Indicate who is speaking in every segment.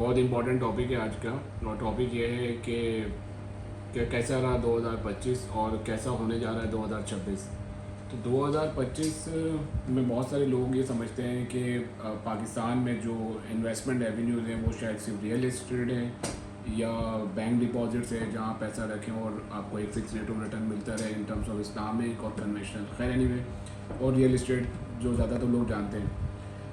Speaker 1: बहुत important topic है आज का। और टॉपिक ये है कि कैसा रहा 2025 और कैसा होने जा रहा है 2026। तो 2025 में बहुत सारे लोग ये समझते हैं कि पाकिस्तान में जो इन्वेस्टमेंट रेवेन्यूज़ हैं वो शायद सिर्फ रियल एस्टेट है या बैंक डिपॉजिट्स है जहाँ पैसा रखें और आपको एक फिक्स रेट ऑफ रिटर्न मिलता रहे इन टर्म्स ऑफ इस्लामिक और कन्वेंशनल। खैर एनीवे, और रियल एस्टेट जो ज़्यादातर लोग जानते हैं,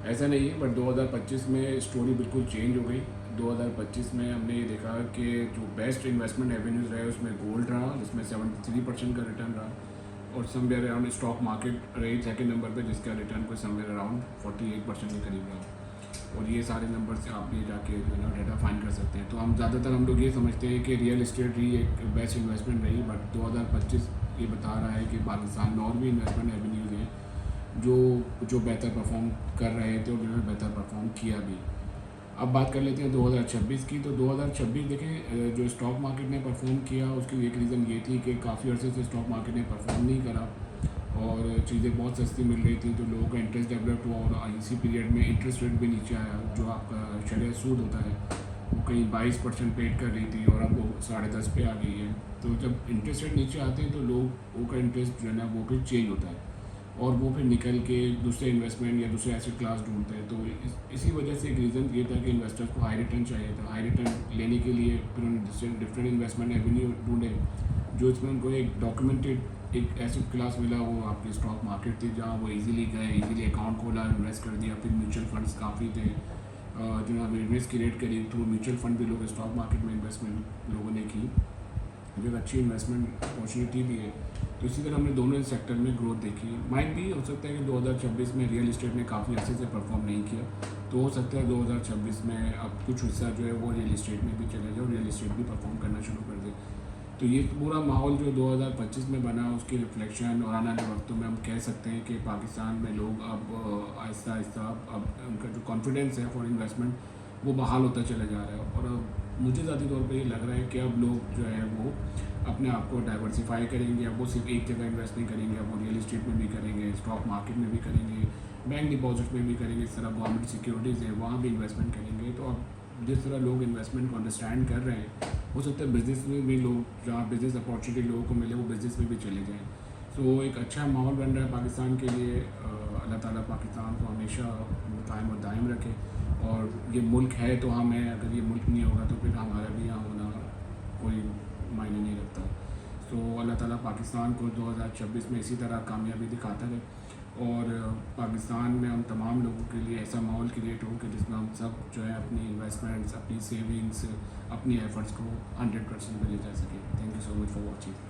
Speaker 1: ऐसा नहीं है। बट 2025 में स्टोरी बिल्कुल चेंज हो गई। 2025 में हमने ये देखा कि जो बेस्ट इन्वेस्टमेंट रेवेन्यूज़ रहे उसमें गोल्ड रहा, जिसमें 73% का रिटर्न रहा, और समवेयर अराउंड स्टॉक मार्केट रही सेकंड नंबर पे, जिसका रिटर्न कोई समवेयर अराउंड 48% के करीब रहा। और ये सारे नंबर से आप ये जाके डाटा फाइंड कर सकते हैं। तो हम लोग ये समझते हैं कि रियल इस्टेट ही एक बेस्ट इन्वेस्टमेंट रही। बट 2025 ये बता रहा है कि पाकिस्तान में और भी इन्वेस्टमेंट रेवेन्यूज़ हैं जो बेहतर परफॉर्म कर रहे थे और जिन्होंने बेहतर परफॉर्म किया भी। अब बात कर लेते हैं 2026 की। तो 2026 देखें, जो स्टॉक मार्केट ने परफॉर्म किया उसकी एक रीज़न ये थी कि काफ़ी अर्से से स्टॉक मार्केट ने परफॉर्म नहीं करा और चीज़ें बहुत सस्ती मिल रही थी, तो लोगों का इंटरेस्ट डेवलप हुआ और इसी पीरियड में इंटरेस्ट रेट भी नीचे आया। जो आपका शरह सूद होता है वो कहीं 22% पेड कर रही थी और अब वो 10.5 पे आ गई है। तो जब इंटरेस्ट रेट नीचे आते हैं तो लोगों का इंटरेस्ट जो है ना वो फिर चेंज होता है और वो फिर निकल के दूसरे इन्वेस्टमेंट या दूसरे एसेट क्लास ढूंढते हैं। तो इसी वजह से एक रीज़न ये था कि इन्वेस्टर्स को हाई रिटर्न चाहिए था। हाई रिटर्न लेने के लिए फिर उन्होंने डिफरेंट इन्वेस्टमेंट एवेन्यू ढूंढे, जो इसमें उनको एक डॉक्यूमेंटेड एक एसेट क्लास मिला, वो आपकी स्टॉक मार्केट थी, जहाँ वो इजीली गए, इजीली अकाउंट खोला, इन्वेस्ट कर दिया। फिर म्यूचुअल फंड्स काफ़ी थे जिन्होंने अवेयरनेस क्रिएट करी थ्रू म्यूचुअल फंड भी लोग स्टॉक मार्केट में इन्वेस्टमेंट लोगों ने की, जो एक अच्छी इन्वेस्टमेंट अपॉर्चुनिटी भी है। तो इसी तरह हमने दोनों सेक्टर में ग्रोथ देखी। माइट भी हो सकता है कि 2026 में रियल इस्टेट ने काफ़ी अच्छे से परफॉर्म नहीं किया, तो हो सकता है 2026 में अब कुछ हिस्सा जो है वो रियल इस्टेट में भी चले जाए और रियल इस्टेट भी परफॉर्म करना शुरू कर दे। तो ये पूरा माहौल जो 2025 में बना उसकी रिफ्लेक्शन, और आने वाले वक्तों में हम कह सकते हैं कि पाकिस्तान में लोग अब आहिस्ता आहिस्ता अब उनका जो कॉन्फिडेंस है फॉर इन्वेस्टमेंट वो बहाल होता चला जा रहा है। और मुझे ज़ाती तौर पे ये लग रहा है कि अब लोग जो है वो अपने आप को डाइवर्सिफाई करेंगे। अब वो सिर्फ एक जगह इन्वेस्ट नहीं करेंगे, अब वो रियल इस्टेट में भी करेंगे, स्टॉक मार्केट में भी करेंगे, बैंक डिपॉजिट में भी करेंगे, इस तरह गवर्नमेंट सिक्योरिटीज़ है वहाँ भी इन्वेस्टमेंट करेंगे। तो अब जिस तरह लोग इन्वेस्टमेंट को अंडरस्टैंड कर रहे हैं, हो सकता है बिज़नेस में भी लोग, जहाँ बिज़नेस अपॉर्चुनिटी लोगों को मिले वो बिज़नेस में भी चले जाएँ। सो एक अच्छा माहौल बन रहा है पाकिस्तान के लिए। अल्लाह ताला पाकिस्तान को हमेशा कायम और दायम रखे। और ये मुल्क है तो हम हैं, अगर ये मुल्क नहीं होगा तो फिर हमारा भी यहाँ होना कोई मायने नहीं रखता। तो अल्लाह ताला पाकिस्तान को 2026 में इसी तरह कामयाबी दिखाता है और पाकिस्तान में हम तमाम लोगों के लिए ऐसा माहौल क्रिएट हो कि जिसमें हम सब जो है अपनी इन्वेस्टमेंट्स, अपनी सेविंग्स, अपनी एफ़र्ट्स को 100% में ले जा सकें। Thank you so much for watching.